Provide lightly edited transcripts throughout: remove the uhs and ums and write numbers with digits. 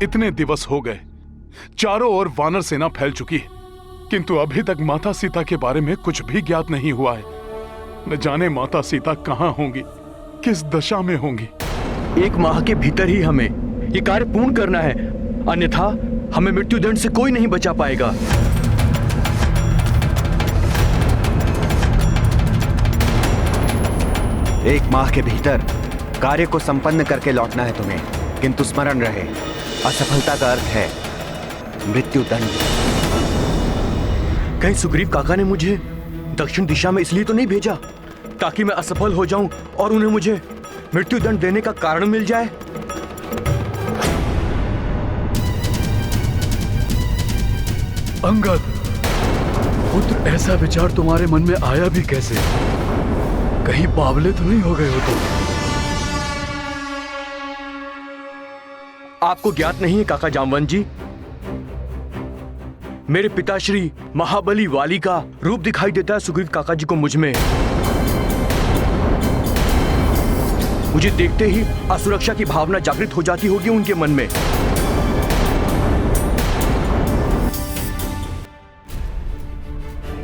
इतने दिवस हो गए, चारों ओर वानर सेना फैल चुकी है, किंतु अभी तक माता सीता के बारे में कुछ भी ज्ञात नहीं हुआ है। न जाने माता सीता कहाँ होंगी, किस दशा में होंगी। 1 माह के भीतर ही हमें ये कार्य पूर्ण करना है, अन्यथा हमें मृत्युदंड से कोई नहीं बचा पाएगा। एक माह के भीतर कार्य को संपन्न करके लौटना है तुम्हें, किंतु स्मरण रहे, असफलता का अर्थ है मृत्युदंड। कहीं सुग्रीव काका ने मुझे दक्षिण दिशा में इसलिए तो नहीं भेजा ताकि मैं असफल हो जाऊं और उन्हें मुझे मृत्युदंड देने का कारण मिल जाए? अंगद पुत्र, ऐसा विचार तुम्हारे मन में आया भी कैसे? कहीं बावले तो नहीं हो गए हो तुम? आपको ज्ञात नहीं है काका जामवंत जी, मेरे पिताश्री महाबली वाली का रूप दिखाई देता है सुग्रीव काका जी को मुझ में। मुझे देखते ही असुरक्षा की भावना जागृत हो जाती होगी उनके मन में।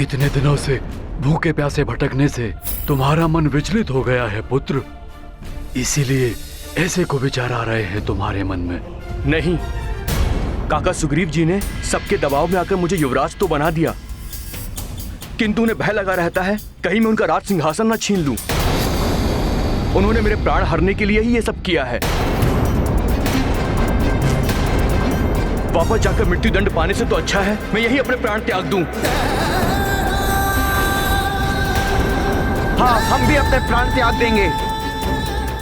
इतने दिनों से भूखे प्यासे भटकने से तुम्हारा मन विचलित हो गया है पुत्र, इसीलिए ऐसे को विचार आ रहे हैं तुम्हारे मन में। नहीं, काका सुग्रीव जी ने सबके दबाव में आकर मुझे युवराज तो बना दिया, किंतु उन्हें भय लगा रहता है कहीं मैं उनका राज सिंहासन न छीन लूं। उन्होंने मेरे प्राण हरने के लिए ही ये सब किया है। वापस जाकर मृत्युदंड पाने से तो अच्छा है मैं यही अपने प्राण त्याग दूं। हाँ, हम भी अपने प्राण त्याग देंगे।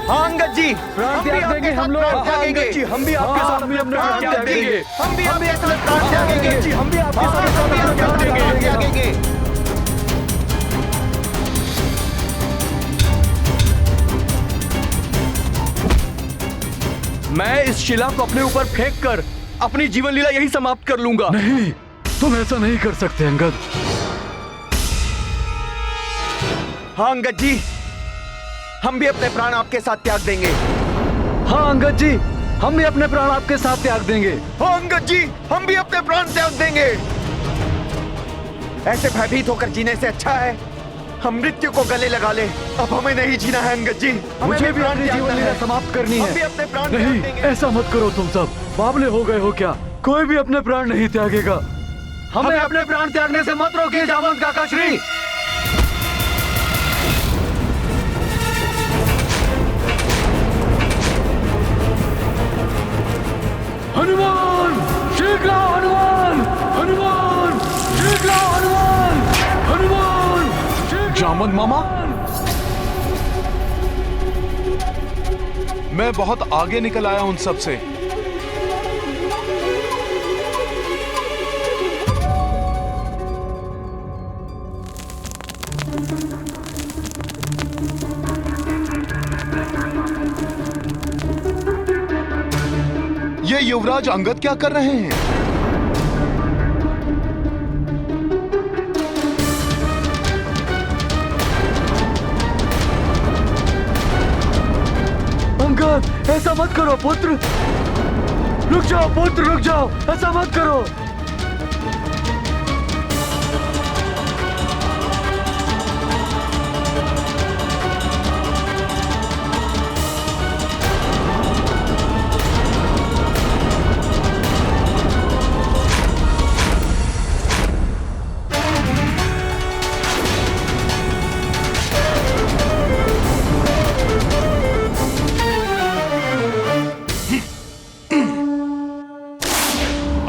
हाँ अंगद जी, प्राण त्याग देंगे हम लोग। अंगद जी, हम भी आपके साथ अपने प्राण त्याग देंगे। हम भी अपने प्राण त्यागेंगे जी, हम भी आपके साथ अपने प्राण त्यागेंगे। मैं इस शिला को अपने ऊपर फेंक कर अपनी जीवन लीला यही समाप्त कर लूंगा। नहीं, तुम ऐसा नहीं कर सकते अंगद। हाँ अंगद जी, हम भी अपने प्राण आपके साथ त्याग देंगे। हाँ अंगद जी, हम भी अपने प्राण आपके साथ त्याग देंगे। हाँ अंगद जी, हम भी अपने प्राण त्याग देंगे। ऐसे भयभीत होकर जीने से अच्छा है हम मृत्यु को गले लगा ले। अब हमें नहीं जीना है अंगद जी, मुझे भी अपनी जीवन लीला समाप्त करनी है। हम भी अपने प्राण त्याग नहीं, देंगे। ऐसा मत करो तुम सब, बावले हो गए हो क्या? कोई भी अपने प्राण नहीं त्यागेगा। हमें अपने प्राण त्यागने से मत रोकिए जामवंत काका श्री। हनुमान, शीघ्र हनुमान, हनुमान, शीघ्र हनुमान, हनुमान, जामवंत मामा, मैं बहुत आगे निकल आया उन सब से। ये युवराज अंगद क्या कर रहे हैं? अंगद, ऐसा मत करो पुत्र। रुक जाओ पुत्र, रुक जाओ, ऐसा मत करो।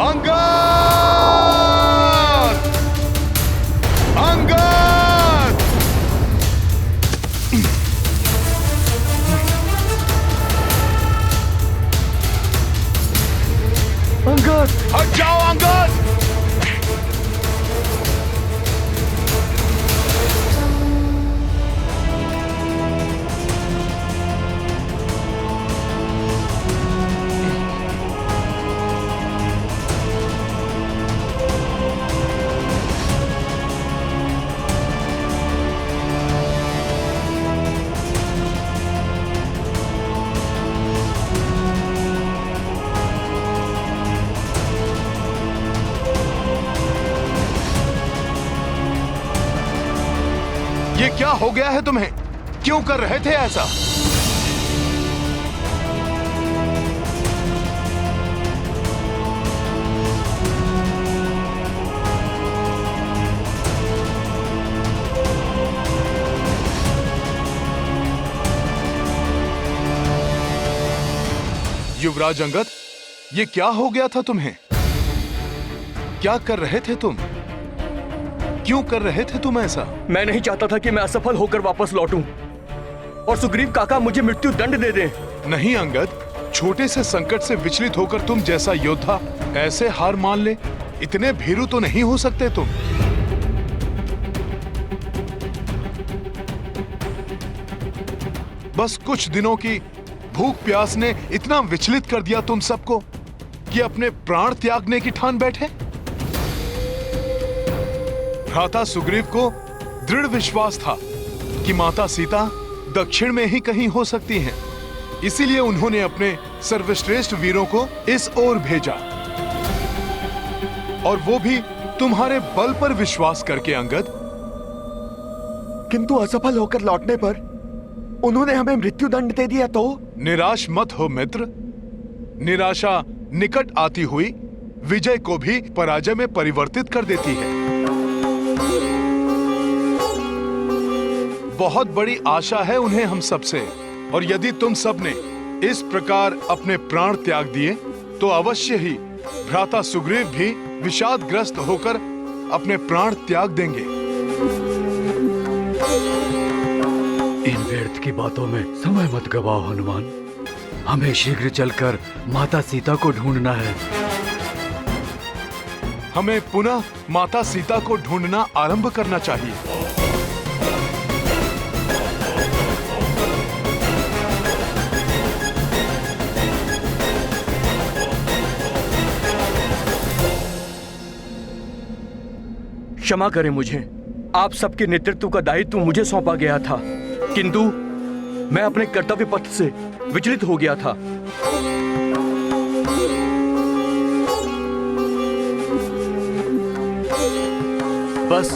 अंगद! हो गया है तुम्हें? क्यों कर रहे थे ऐसा? युवराज अंगद, ये क्या हो गया था तुम्हें? क्या कर रहे थे तुम? क्यों कर रहे थे तुम ऐसा? मैं नहीं चाहता था कि मैं असफल होकर वापस लौटूं और सुग्रीव काका मुझे मृत्यु दंड दे दें। नहीं अंगद, छोटे से संकट से विचलित होकर तुम जैसा योद्धा ऐसे हार मान ले, इतने भीरू तो नहीं हो सकते तुम। बस कुछ दिनों की भूख प्यास ने इतना विचलित कर दिया तुम सबको कि अपने प्राण त्यागने की ठान बैठे। भ्राता सुग्रीव को दृढ़ विश्वास था कि माता सीता दक्षिण में ही कहीं हो सकती हैं। इसीलिए उन्होंने अपने सर्वश्रेष्ठ वीरों को इस ओर भेजा, और वो भी तुम्हारे बल पर विश्वास करके अंगद। किंतु असफल होकर लौटने पर उन्होंने हमें मृत्यु दंड दे दिया तो? निराश मत हो मित्र। निराशा निकट आती हुई विजय को भी पराजय में परिवर्तित कर देती है। बहुत बड़ी आशा है उन्हें हम सबसे, और यदि तुम सबने इस प्रकार अपने प्राण त्याग दिए तो अवश्य ही भ्राता सुग्रीव भी विषादग्रस्त होकर अपने प्राण त्याग देंगे। इन व्यर्थ की बातों में समय मत गवाओ हनुमान। हमें शीघ्र चलकर माता सीता को ढूंढना है। हमें पुनः माता सीता को ढूंढना आरंभ करना चाहिए। क्षमा करें मुझे, आप सबके नेतृत्व का दायित्व मुझे सौंपा गया था, किंतु मैं अपने कर्तव्य पथ से विचलित हो गया था। बस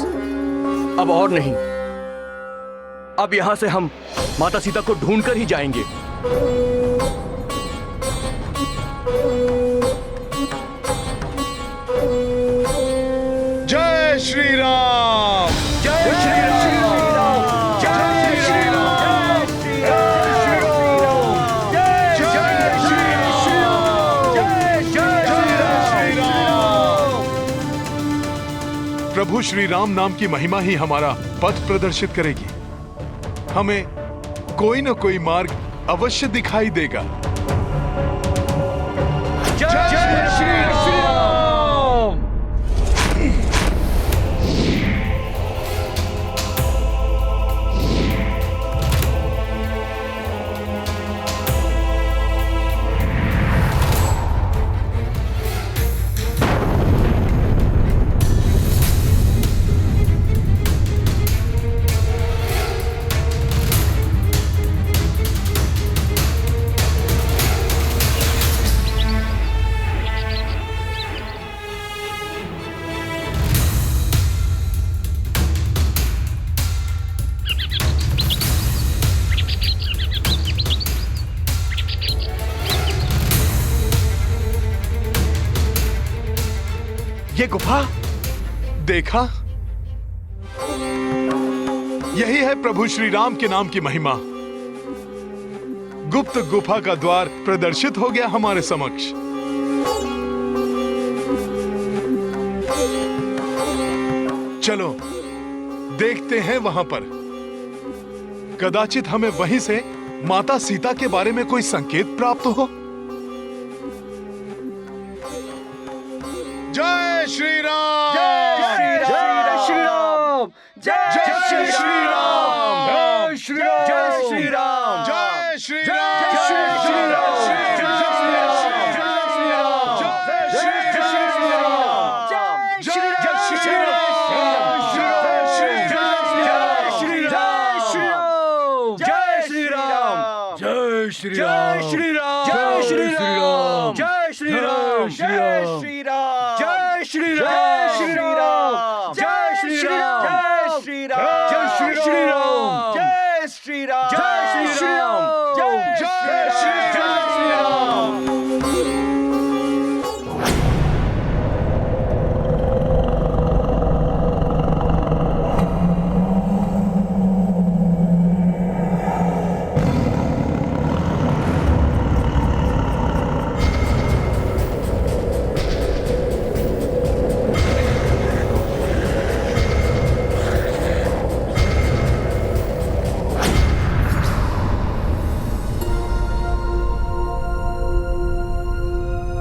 अब और नहीं। अब यहां से हम माता सीता को ढूंढकर ही जाएंगे। जय श्री राम! जय श्री राम! जय श्री राम! जय श्री राम! जय श्री राम! जय श्री राम! प्रभु श्री राम नाम की महिमा ही हमारा पथ प्रदर्शित करेगी। हमें कोई न कोई मार्ग अवश्य दिखाई देगा। जय श्री राम! ये गुफा देखा? यही है प्रभु श्री राम के नाम की महिमा। गुप्त गुफा का द्वार प्रदर्शित हो गया हमारे समक्ष। चलो देखते हैं वहां पर। कदाचित हमें वहीं से माता सीता के बारे में कोई संकेत प्राप्त हो। जय श्री राम! जय श्री राम! जय श्री राम! जय श्री राम! जय श्री राम! जय श्री राम! जय श्री राम! जय श्री राम! जय श्री राम! जय श्री राम! जय श्री राम! जय श्री राम! जय श्री राम! जय श्री राम! जय श्री राम! जय श्री राम! जय श्री राम!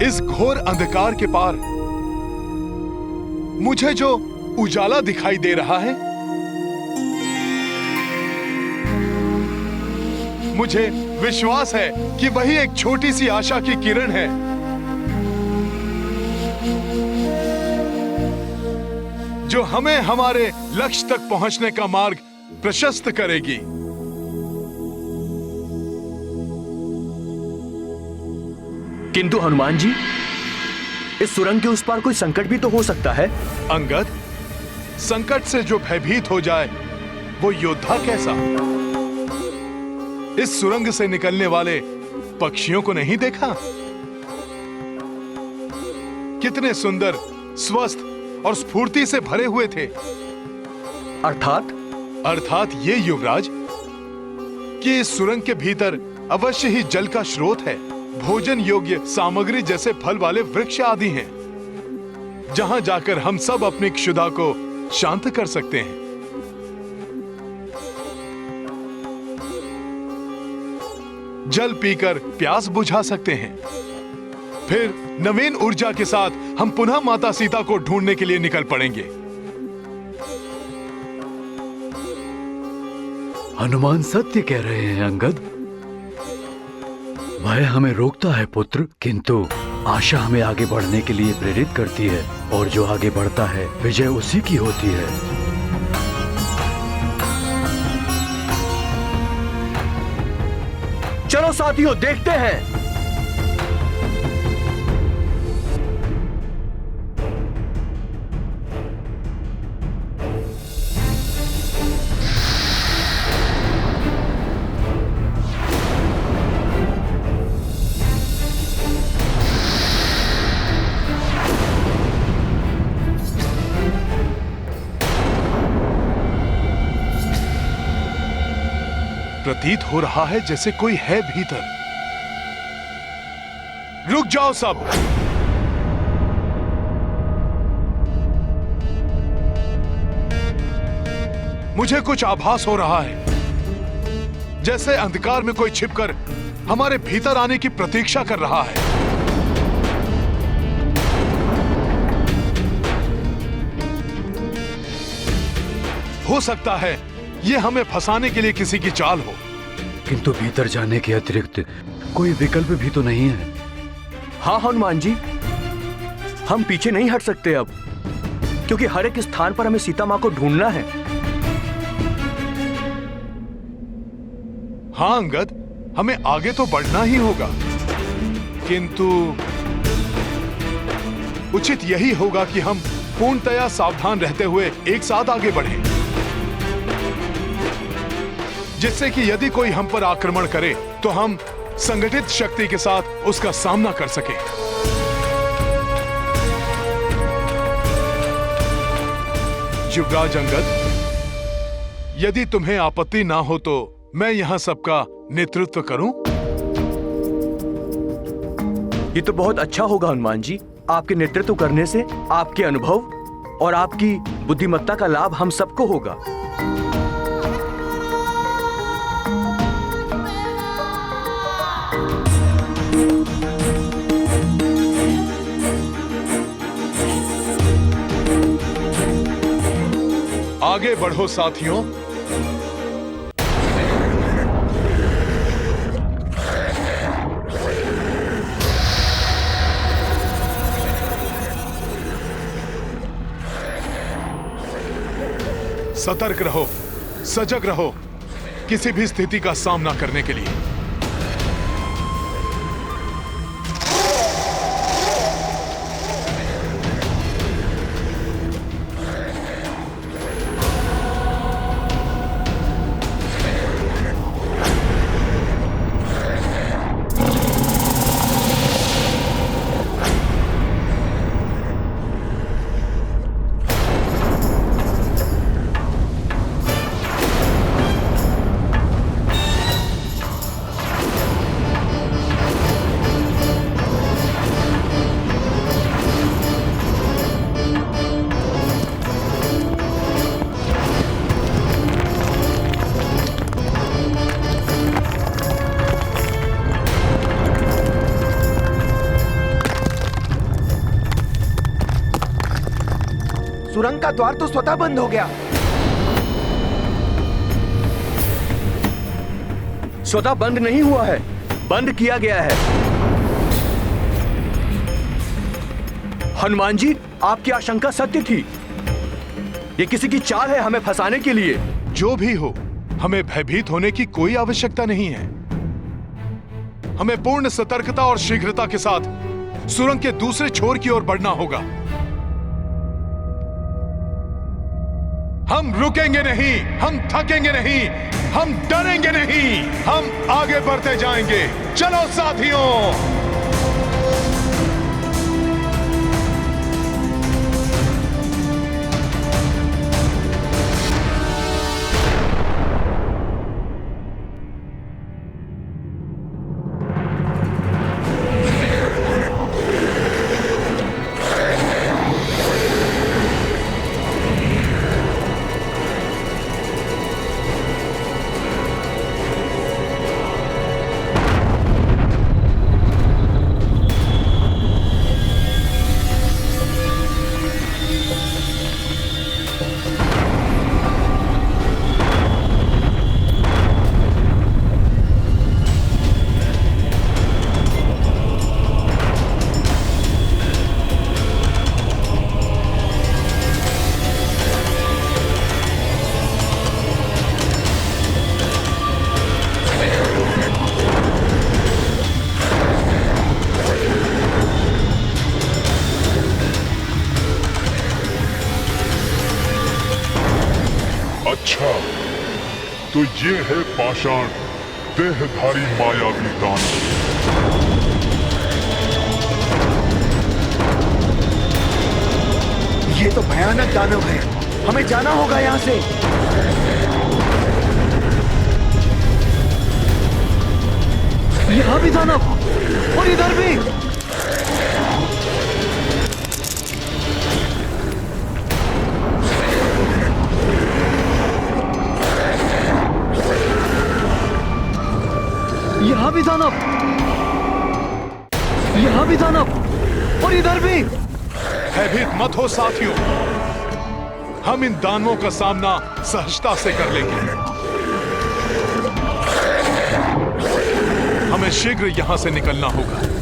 इस घोर अंधकार के पार मुझे जो उजाला दिखाई दे रहा है, मुझे विश्वास है कि वही एक छोटी सी आशा की किरण है जो हमें हमारे लक्ष्य तक पहुंचने का मार्ग प्रशस्त करेगी। किंतु हनुमान जी, इस सुरंग के उस पार कोई संकट भी तो हो सकता है। अंगद, संकट से जो भयभीत हो जाए वो योद्धा कैसा? इस सुरंग से निकलने वाले पक्षियों को नहीं देखा? कितने सुंदर, स्वस्थ और स्फूर्ति से भरे हुए थे। अर्थात ये युवराज कि इस सुरंग के भीतर अवश्य ही जल का स्रोत है, भोजन योग्य सामग्री जैसे फल वाले वृक्ष आदि हैं, जहां जाकर हम सब अपनी क्षुधा को शांत कर सकते हैं। जल पीकर प्यास बुझा सकते हैं। फिर नवीन ऊर्जा के साथ हम पुनः माता सीता को ढूंढने के लिए निकल पड़ेंगे। हनुमान सत्य कह रहे हैं अंगद। भय हमें रोकता है पुत्र, किंतु आशा हमें आगे बढ़ने के लिए प्रेरित करती है, और जो आगे बढ़ता है विजय उसी की होती है। चलो साथियों, देखते हैं। प्रतीत हो रहा है जैसे कोई है भीतर। रुक जाओ सब। मुझे कुछ आभास हो रहा है, जैसे अंधकार में कोई छिपकर हमारे भीतर आने की प्रतीक्षा कर रहा है। हो सकता है ये हमें फंसाने के लिए किसी की चाल हो। किंतु भीतर जाने के अतिरिक्त कोई विकल्प भी तो नहीं है। हाँ हनुमान जी, हम पीछे नहीं हट सकते अब, क्योंकि हर एक स्थान पर हमें सीता मां को ढूंढना है। हाँ अंगद, हमें आगे तो बढ़ना ही होगा, किंतु उचित यही होगा कि हम पूर्णतया सावधान रहते हुए एक साथ आगे बढ़ें, जिससे कि यदि कोई हम पर आक्रमण करे तो हम संगठित शक्ति के साथ उसका सामना कर सकें। युवराज अंगद, यदि तुम्हें आपत्ति ना हो तो मैं यहां सबका नेतृत्व करूं? ये तो बहुत अच्छा होगा हनुमान जी। आपके नेतृत्व करने से आपके अनुभव और आपकी बुद्धिमत्ता का लाभ हम सबको होगा। आगे बढ़ो साथियों। सतर्क रहो, सजग रहो, किसी भी स्थिति का सामना करने के लिए। सुरंग का द्वार तो स्वतः बंद हो गया। स्वतः बंद नहीं हुआ है, बंद किया गया है। हनुमान जी, आपकी आशंका सत्य थी। ये किसी की चाल है हमें फंसाने के लिए। जो भी हो, हमें भयभीत होने की कोई आवश्यकता नहीं है। हमें पूर्ण सतर्कता और शीघ्रता के साथ सुरंग के दूसरे छोर की ओर बढ़ना होगा। हम रुकेंगे नहीं, हम थकेंगे नहीं, हम डरेंगे नहीं, हम आगे बढ़ते जाएंगे। चलो साथियों। अच्छा, तो ये है पाषाण देहधारी मायावी दानव। ये तो भयानक दानव है, हमें जाना होगा यहाँ से। यहाँ भी दानव और इधर भी। यहाँ भी दानव, यहाँ भी दानव और इधर भी। भयभीत मत हो साथियों, हम इन दानवों का सामना सहजता से कर लेंगे। हमें शीघ्र यहां से निकलना होगा।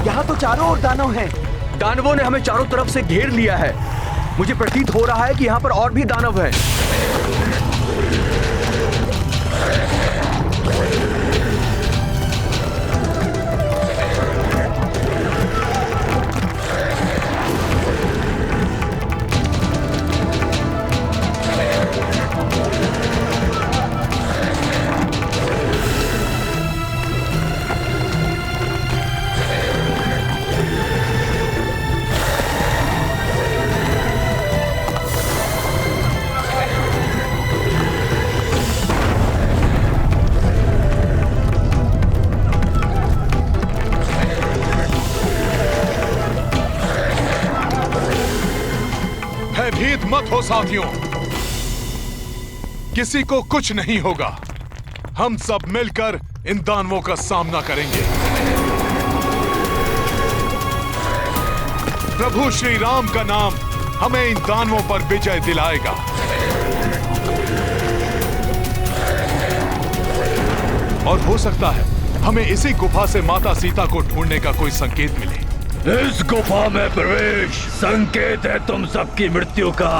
यहाँ तो चारों ओर दानव हैं। दानवों ने हमें चारों तरफ से घेर लिया है। मुझे प्रतीत हो रहा है कि यहाँ पर और भी दानव हैं। भयभीत मत हो साथियों, किसी को कुछ नहीं होगा। हम सब मिलकर इन दानवों का सामना करेंगे। प्रभु श्री राम का नाम हमें इन दानवों पर विजय दिलाएगा। और हो सकता है हमें इसी गुफा से माता सीता को ढूंढने का कोई संकेत मिले। इस गुफा में प्रवेश संकेत है तुम सबकी मृत्यु का।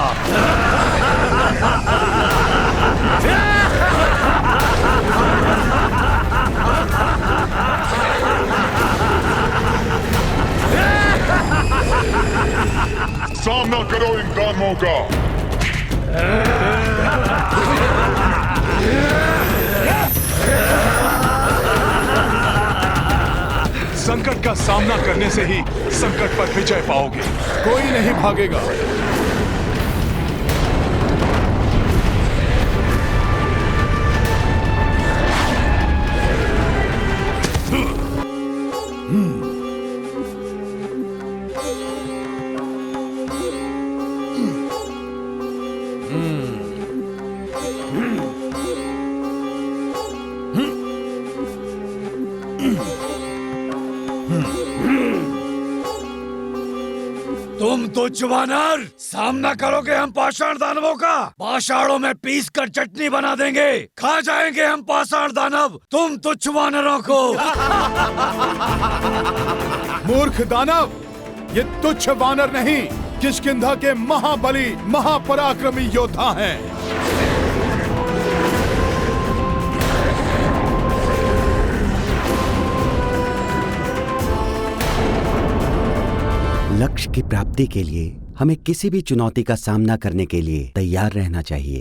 सामना करो इन दानवों का। संकट का सामना करने से ही संकट पर विजय पाओगे। कोई नहीं भागेगा। तुम तुच्छ वानर सामना करोगे हम पाषाण दानवों का। पाषाणों में पीस कर चटनी बना देंगे, खा जाएंगे हम पाषाण दानव तुम तुच्छ वानरों को। मूर्ख दानव, ये तुच्छ वानर नहीं, किष्किंधा के महाबली महापराक्रमी योद्धा हैं। लक्ष्य की प्राप्ति के लिए हमें किसी भी चुनौती का सामना करने के लिए तैयार रहना चाहिए।